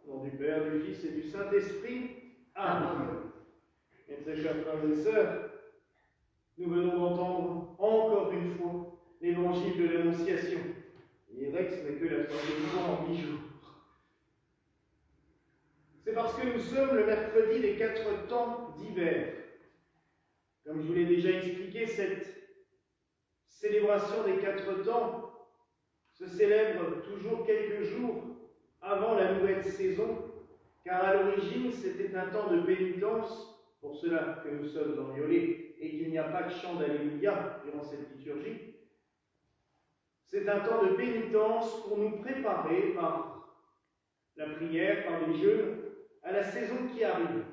Au nom du Père, du Fils et du Saint-Esprit. Amen. Mes très chers frères et sœurs, nous venons d'entendre encore une fois l'évangile de l'Annonciation. Il est vrai que ce n'est que la troisième fois en 8 jours. C'est parce que nous sommes le mercredi des 4 temps d'hiver. Comme je vous l'ai déjà expliqué, cette célébration des 4 temps se célèbre toujours quelques jours avant la nouvelle saison, car à l'origine c'était un temps de pénitence, pour cela que nous sommes enviolés et qu'il n'y a pas de chant d'Alléluia durant cette liturgie. C'est un temps de pénitence pour nous préparer par la prière, par les jeûnes, à la saison qui arrive.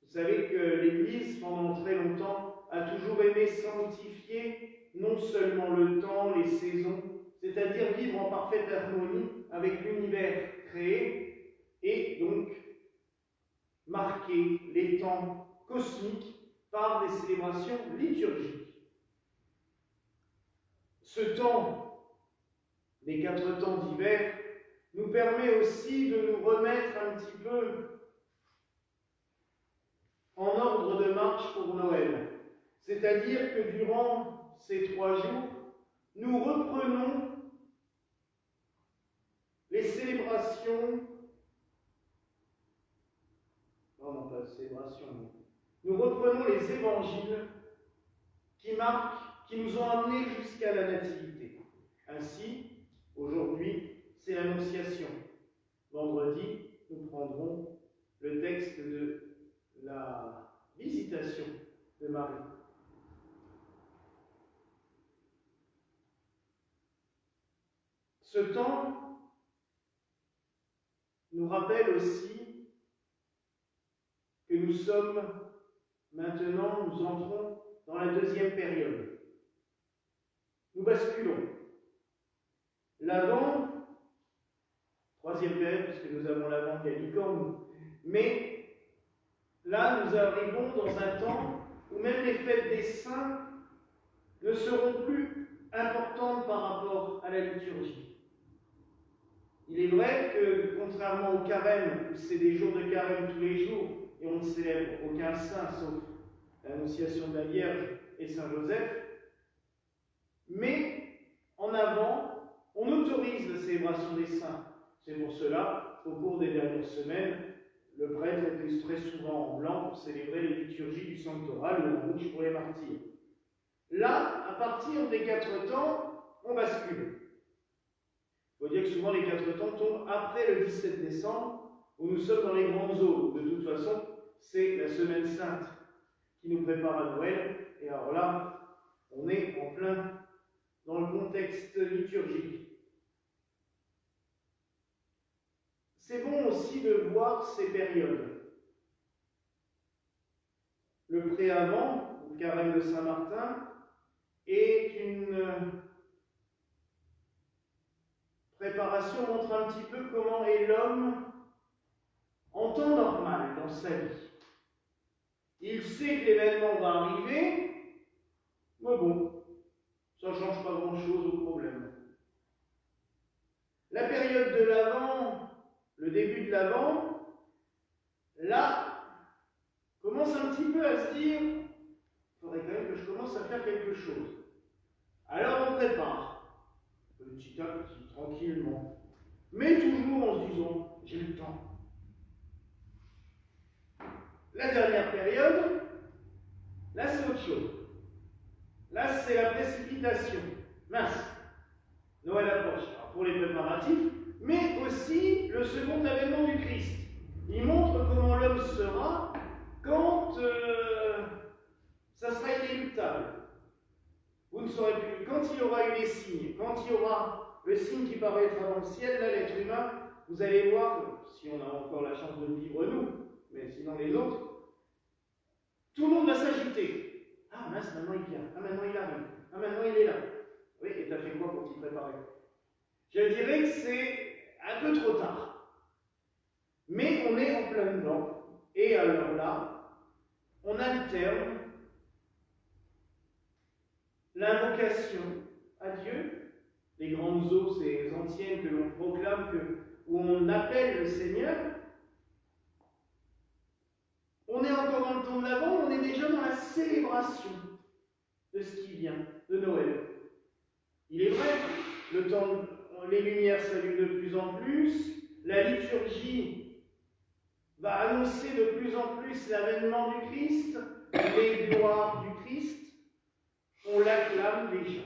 Vous savez que l'Église, pendant très longtemps, a toujours aimé sanctifier non seulement le temps, les saisons, c'est-à-dire vivre en parfaite harmonie avec l'univers créé, et donc marquer les temps cosmiques par des célébrations liturgiques. Ce temps, les 4 temps d'hiver, nous permet aussi de nous remettre un petit peu en ordre de marche pour Noël. C'est-à-dire que durant ces 3 jours, nous reprenons les célébrations, non pas célébrations, nous reprenons les évangiles qui nous ont amenés jusqu'à la nativité. Ainsi, aujourd'hui, c'est l'Annonciation. Vendredi, nous prendrons le texte de la visitation de Marie. Ce temps nous rappelle aussi que nous sommes maintenant, nous entrons dans la deuxième période. Nous basculons. L'Avent, troisième période, puisque nous avons l'Avent Gallican, mais là, nous arrivons dans un temps où même les fêtes des saints ne seront plus importantes par rapport à la liturgie. Il est vrai que, contrairement au carême, où c'est des jours de carême tous les jours, et on ne célèbre aucun saint, sauf l'Annonciation de la Vierge et Saint Joseph, mais en avant, on autorise la célébration des saints. C'est pour cela qu'au cours des dernières semaines, le prêtre était très souvent en blanc pour célébrer les liturgies du sanctoral ou en rouge pour les martyrs. Là, à partir des 4 temps, on bascule. Il faut dire que souvent les 4 temps tombent après le 17 décembre, où nous sommes dans les grandes eaux. De toute façon, c'est la semaine sainte qui nous prépare à Noël. Et alors là, on est en plein dans le contexte liturgique. C'est bon aussi de voir ces périodes. Le pré-avant, le carême de Saint-Martin, est une préparation, montre un petit peu comment est l'homme en temps normal dans sa vie. Il sait que l'événement va arriver, mais bon, ça ne change pas grand-chose au problème. La période de l'Avent, le début de l'Avent, là, commence un petit peu à se dire, il faudrait quand même que je commence à faire quelque chose. Alors on prépare, petit à petit, tranquillement, mais toujours en se disant, j'ai le temps. La dernière période, là c'est autre chose. Là c'est la précipitation. Mince, Noël approche. Alors, pour les préparatifs, mais aussi le second avènement du Christ. Il montre comment l'homme sera quand ça sera inéluctable. Vous ne saurez plus. Quand il y aura eu les signes, quand il y aura le signe qui paraîtra dans le ciel, là, l'être humain, vous allez voir, si on a encore la chance de le vivre nous, mais sinon les autres, tout le monde va s'agiter. Ah mince, maintenant il vient. Ah maintenant il arrive. Ah maintenant il est là. Oui, et t'as fait quoi pour t'y préparer? Je dirais que c'est un peu trop tard. Mais on est en plein dedans. Et alors là, on alterne l'invocation à Dieu, les grandes eaux, ces antiennes que l'on proclame que où on appelle le Seigneur, on est encore dans le temps de l'Avent, on est déjà dans la célébration de ce qui vient, de Noël. Il est vrai, les lumières s'allument de plus en plus, la liturgie va annoncer de plus en plus l'avènement du Christ, les gloires du Christ, on l'acclame déjà.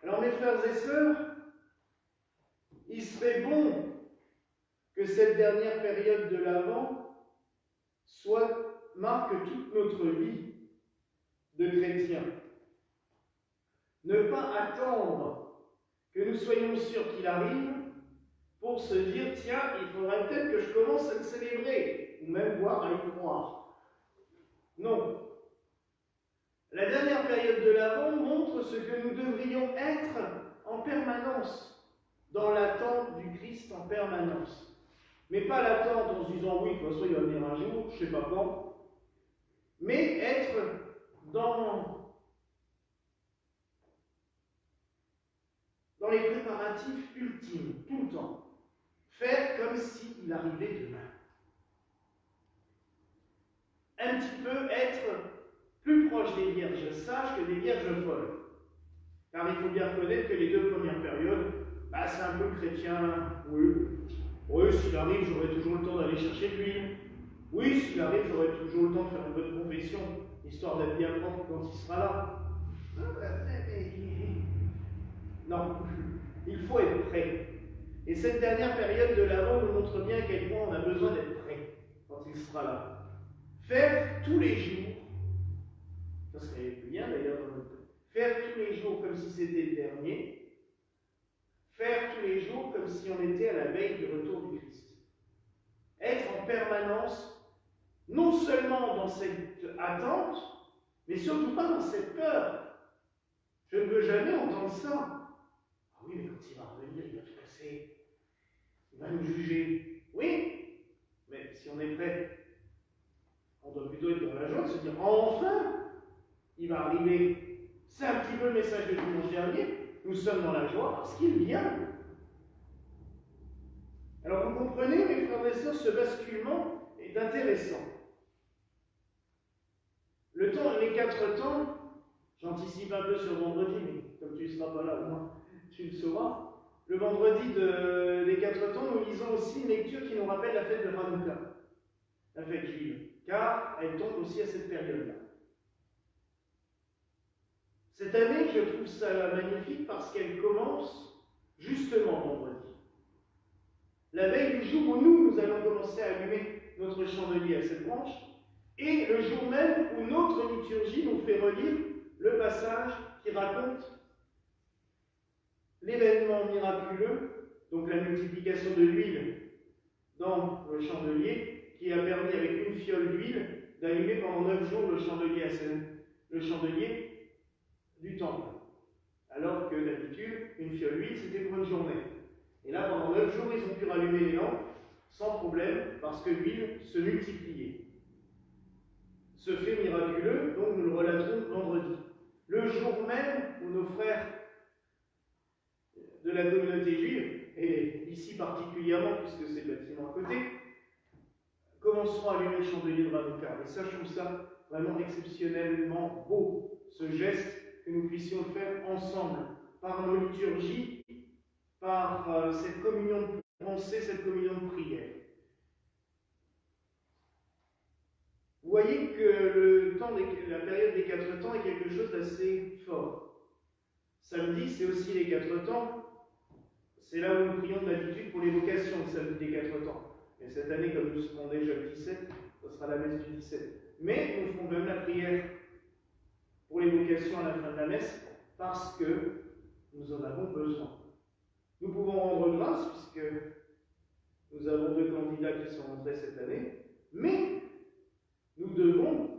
Alors mes frères et sœurs, il serait bon que cette dernière période de l'Avent marque toute notre vie de chrétiens. Ne pas attendre que nous soyons sûrs qu'il arrive pour se dire, tiens, il faudrait peut-être que je commence à le célébrer, ou même voir à y croire. Non. La dernière période de l'Avent montre ce que nous devrions être en permanence, dans l'attente du Christ en permanence. Mais pas l'attente en se disant, oui, de toute façon, il va venir un jour, je ne sais pas quand, mais être dans les préparatifs ultimes, tout le temps. Faire comme s'il arrivait demain. Un petit peu être plus proche des vierges sages que des vierges folles. Car il faut bien reconnaître que les deux premières périodes, c'est un peu le chrétien, oui, s'il arrive, j'aurai toujours le temps d'aller chercher de l'huile. Oui, s'il arrive, j'aurai toujours le temps de faire une bonne confession, histoire d'être bien propre quand il sera là. Non, il faut être prêt. Et cette dernière période de l'Avent nous montre bien à quel point on a besoin d'être prêt quand il sera là. Faire tous les jours, ça serait bien d'ailleurs dans notre temps, faire tous les jours comme si c'était le dernier, faire tous les jours comme si on était à la veille du retour du Christ. Être en permanence, non seulement dans cette attente, mais surtout pas dans cette peur. Je ne veux jamais entendre ça. Ah oui, mais quand il va revenir, il va tout casser. Il va nous juger. Oui, mais si on est prêt, on doit plutôt être dans la joie de se dire enfin, il va arriver. C'est un petit peu le message de dimanche dernier. Nous sommes dans la joie parce qu'il vient. Alors vous comprenez, mes frères et sœurs, ce basculement est intéressant. Le temps, les 4 temps, j'anticipe un peu sur vendredi, mais comme tu ne seras pas là, au moins tu le sauras. Le vendredi des 4 temps, nous lisons aussi une lecture qui nous rappelle la fête de Hanouka, la fête juive, car elle tombe aussi à cette période-là. Cette année, je trouve ça magnifique parce qu'elle commence justement vendredi. La veille du jour où nous allons commencer à allumer notre chandelier à cette branche, et le jour même où notre liturgie nous fait relire le passage qui raconte l'événement miraculeux, donc la multiplication de l'huile dans le chandelier, qui a permis avec une fiole d'huile d'allumer pendant 9 jours le chandelier du temple. Alors que d'habitude, une fiole d'huile, c'était pour une journée. Et là, pendant 9 jours, ils ont pu rallumer les lampes sans problème, parce que l'huile se multipliait. Ce fait miraculeux, donc nous le relaterons vendredi. Le jour même où nos frères de la communauté juive, et ici particulièrement, puisque c'est le bâtiment à côté, commenceront à allumer le chandelier de Hanouka. Et ça, je trouve ça vraiment exceptionnellement beau, ce geste, que nous puissions le faire ensemble, par nos liturgies, par cette communion de pensée, cette communion de prière. Vous voyez que la période des 4 temps est quelque chose d'assez fort. Samedi, c'est aussi les 4 temps. C'est là où nous prions d'habitude pour les vocations, le samedi des 4 temps. Et cette année, comme nous serons déjà le 17, ce sera la messe du 17. Mais nous ferons même la prière pour les vocations à la fin de la messe, parce que nous en avons besoin. Nous pouvons rendre grâce, puisque nous avons 2 candidats qui sont entrés cette année, mais nous devons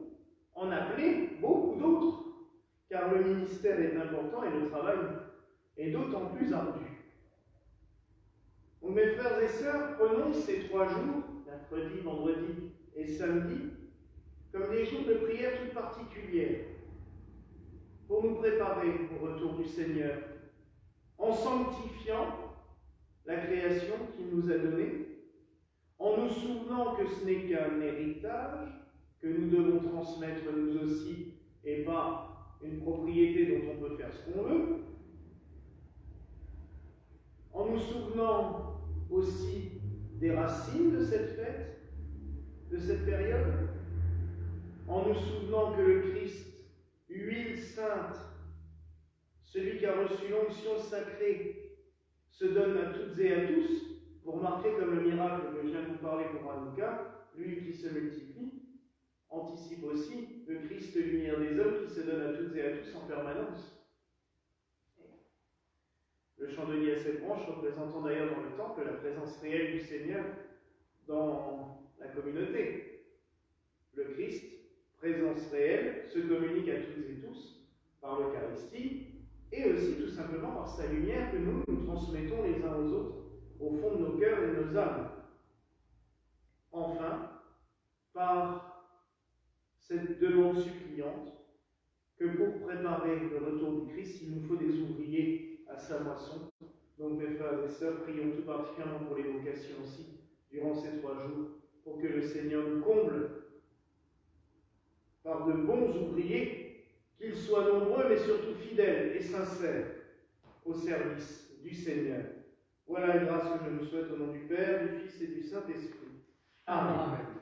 en appeler beaucoup d'autres, car le ministère est important et le travail est d'autant plus ardu. Donc mes frères et sœurs, prenons ces 3 jours, mercredi, vendredi et samedi, comme des jours de prière toute particulière, pour nous préparer au retour du Seigneur, en sanctifiant la création qu'il nous a donnée, en nous souvenant que ce n'est qu'un héritage que nous devons transmettre nous aussi, et pas une propriété dont on peut faire ce qu'on veut, en nous souvenant aussi des racines de cette fête, de cette période, en nous souvenant que le Christ, huile sainte, celui qui a reçu l'onction sacrée, se donne à toutes et à tous, pour marquer comme le miracle que je viens de vous parler pour Hanouka, l'huile qui se multiplie, anticipe aussi le Christ lumière des hommes qui se donne à toutes et à tous en permanence. Le chandelier à 7 branches représentant d'ailleurs dans le temple la présence réelle du Seigneur dans la communauté. Le Christ, présence réelle, se communique à toutes et tous par l'Eucharistie et aussi tout simplement par sa lumière que nous transmettons les uns aux autres au fond de nos cœurs et de nos âmes. Enfin, par cette demande suppliante que pour préparer le retour du Christ, il nous faut des ouvriers à sa moisson. Donc mes frères et sœurs, prions tout particulièrement pour les vocations aussi, durant ces 3 jours, pour que le Seigneur nous comble par de bons ouvriers, qu'ils soient nombreux mais surtout fidèles et sincères au service du Seigneur. Voilà la grâce que je nous souhaite au nom du Père, du Fils et du Saint-Esprit. Amen.